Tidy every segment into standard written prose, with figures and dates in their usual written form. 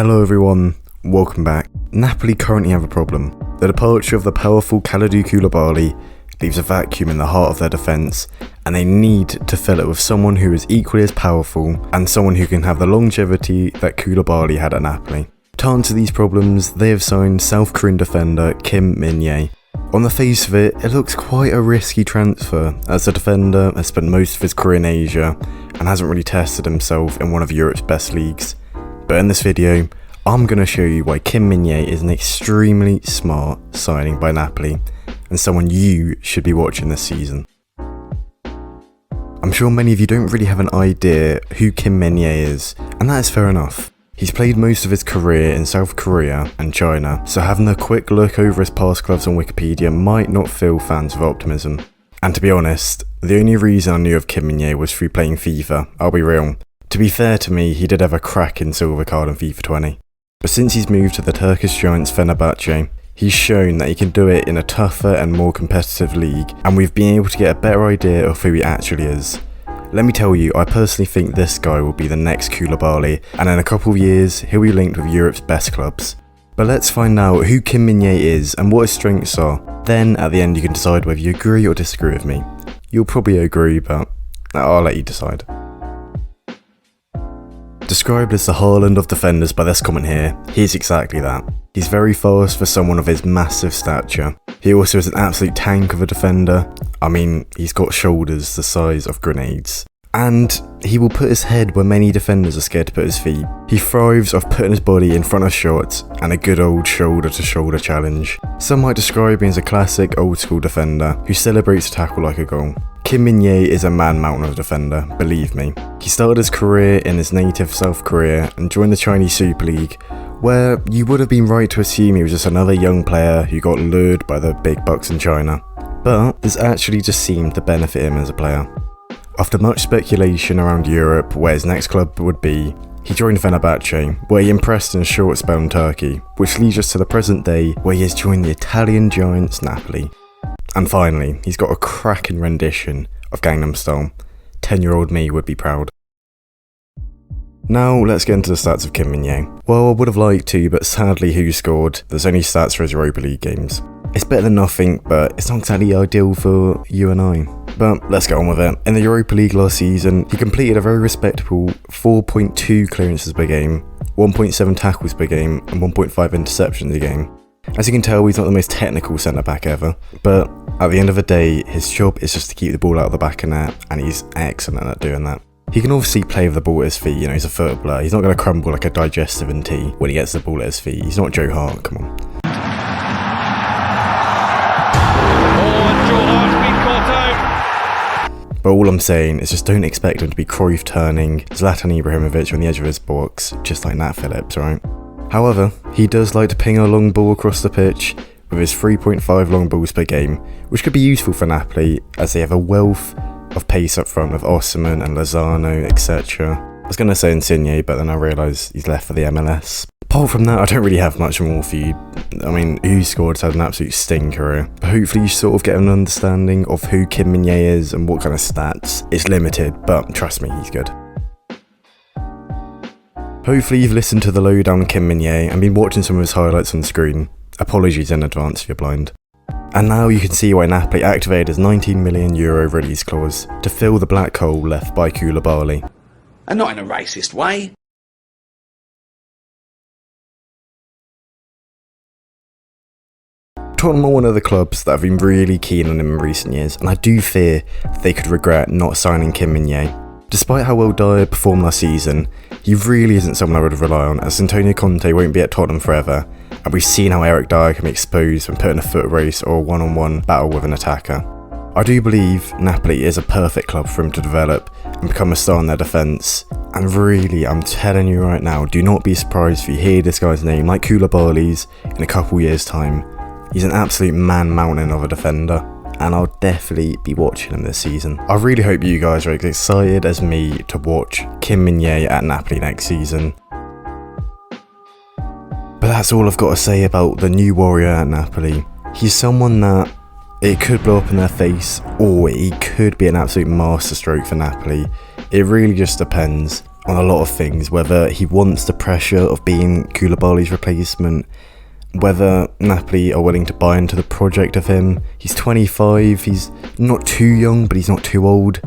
Hello everyone, welcome back. Napoli currently have a problem. The departure of the powerful Kalidou Koulibaly leaves a vacuum in the heart of their defence, and they need to fill it with someone who is equally as powerful and someone who can have the longevity that Koulibaly had at Napoli. To answer these problems, they have signed South Korean defender Kim Min-jae. On the face of it, it looks quite a risky transfer, as the defender has spent most of his career in Asia and hasn't really tested himself in one of Europe's best leagues. But in this video, I'm going to show you why Kim Min-jae is an extremely smart signing by Napoli, and someone you should be watching this season. I'm sure many of you don't really have an idea who Kim Min-jae is, and that is fair enough. He's played most of his career in South Korea and China, so having a quick look over his past clubs on Wikipedia might not fill fans with optimism. And to be honest, the only reason I knew of Kim Min-jae was through playing FIFA, I'll be real. To be fair to me, he did have a cracking silver card in FIFA 20. But since he's moved to the Turkish giants Fenerbahce, he's shown that he can do it in a tougher and more competitive league, and we've been able to get a better idea of who he actually is. Let me tell you, I personally think this guy will be the next Koulibaly, and in a couple of years, he'll be linked with Europe's best clubs. But let's find out who Kim Min-jae is and what his strengths are. Then, at the end, you can decide whether you agree or disagree with me. You'll probably agree, but I'll let you decide. Described as the Haaland of defenders by this comment here, he's exactly that. He's very fast for someone of his massive stature. He also is an absolute tank of a defender. I mean, he's got shoulders the size of grenades. And he will put his head where many defenders are scared to put his feet. He thrives off putting his body in front of shots and a good old shoulder-to-shoulder challenge. Some might describe him as a classic old-school defender who celebrates a tackle like a goal. Kim Min-jae is a man-mountain of a defender, believe me. He started his career in his native South Korea and joined the Chinese Super League, where you would have been right to assume he was just another young player who got lured by the big bucks in China. But this actually just seemed to benefit him as a player. After much speculation around Europe where his next club would be, he joined Fenerbahce, where he impressed in a short spell in Turkey, which leads us to the present day where he has joined the Italian giants Napoli. And finally, he's got a cracking rendition of Gangnam Style. 10-year-old me would be proud. Now let's get into the stats of Kim Min-jae. Well, I would have liked to, but sadly who scored? There's only stats for his Europa League games. It's better than nothing, but it's not exactly ideal for you and I. But let's get on with it. In the Europa League last season, he completed a very respectable 4.2 clearances per game, 1.7 tackles per game, and 1.5 interceptions a game. As you can tell, he's not the most technical centre-back ever, but at the end of the day, his job is just to keep the ball out of the back of net, and he's excellent at doing that. He can obviously play with the ball at his feet, he's a footballer. He's not going to crumble like a digestive in tea when he gets the ball at his feet. He's not Joe Hart, come on. But all I'm saying is just don't expect him to be Cruyff turning Zlatan Ibrahimovic on the edge of his box, just like Nat Phillips, right? However, he does like to ping a long ball across the pitch with his 3.5 long balls per game, which could be useful for Napoli as they have a wealth of pace up front with Osimhen and Lozano, etc. I was going to say Insigne, but then I realised he's left for the MLS. Apart from that, I don't really have much more for you. I mean, who scored had an absolute stinker. But hopefully you sort of get an understanding of who Kim Min-jae is and what kind of stats. It's limited, but trust me, he's good. Hopefully you've listened to the lowdown on Kim Min-jae and been watching some of his highlights on screen. Apologies in advance if you're blind. And now you can see why Napoli activated his €19 million release clause to fill the black hole left by Koulibaly. And not in a racist way. Tottenham are one of the clubs that have been really keen on him in recent years, and I do fear that they could regret not signing Kim Min-jae. Despite how well Dyer performed last season, he really isn't someone I would rely on, as Antonio Conte won't be at Tottenham forever, and we've seen how Eric Dyer can be exposed when put in a foot race or a one-on-one battle with an attacker. I do believe Napoli is a perfect club for him to develop and become a star in their defence, and really, I'm telling you right now, do not be surprised if you hear this guy's name like Koulibaly's in a couple years' time. He's an absolute man-mountain of a defender, and I'll definitely be watching him this season. I really hope you guys are as excited as me to watch Kim Min-jae at Napoli next season. But that's all I've got to say about the new warrior at Napoli. He's someone that it could blow up in their face, or he could be an absolute masterstroke for Napoli. It really just depends on a lot of things, whether he wants the pressure of being Koulibaly's replacement, whether Napoli are willing to buy into the project of him. He's 25, he's not too young, but he's not too old.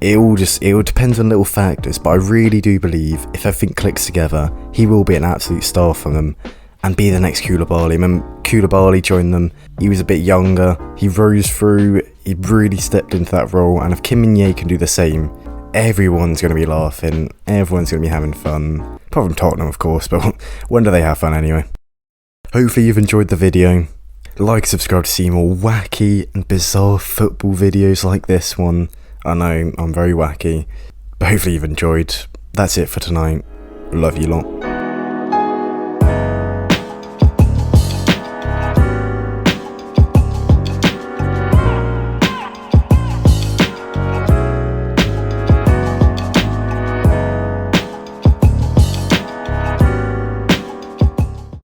It all depends on little factors, but I really do believe if everything clicks together, he will be an absolute star for them and be the next Koulibaly. When Koulibaly joined them, he was a bit younger, he rose through, he really stepped into that role, and if Kim Min-jae can do the same, everyone's going to be laughing, everyone's going to be having fun. Apart from Tottenham, of course, but when do they have fun anyway? Hopefully you've enjoyed the video. Like and subscribe to see more wacky and bizarre football videos like this one. I know, I'm very wacky, but hopefully you've enjoyed. That's it for tonight. Love you lot.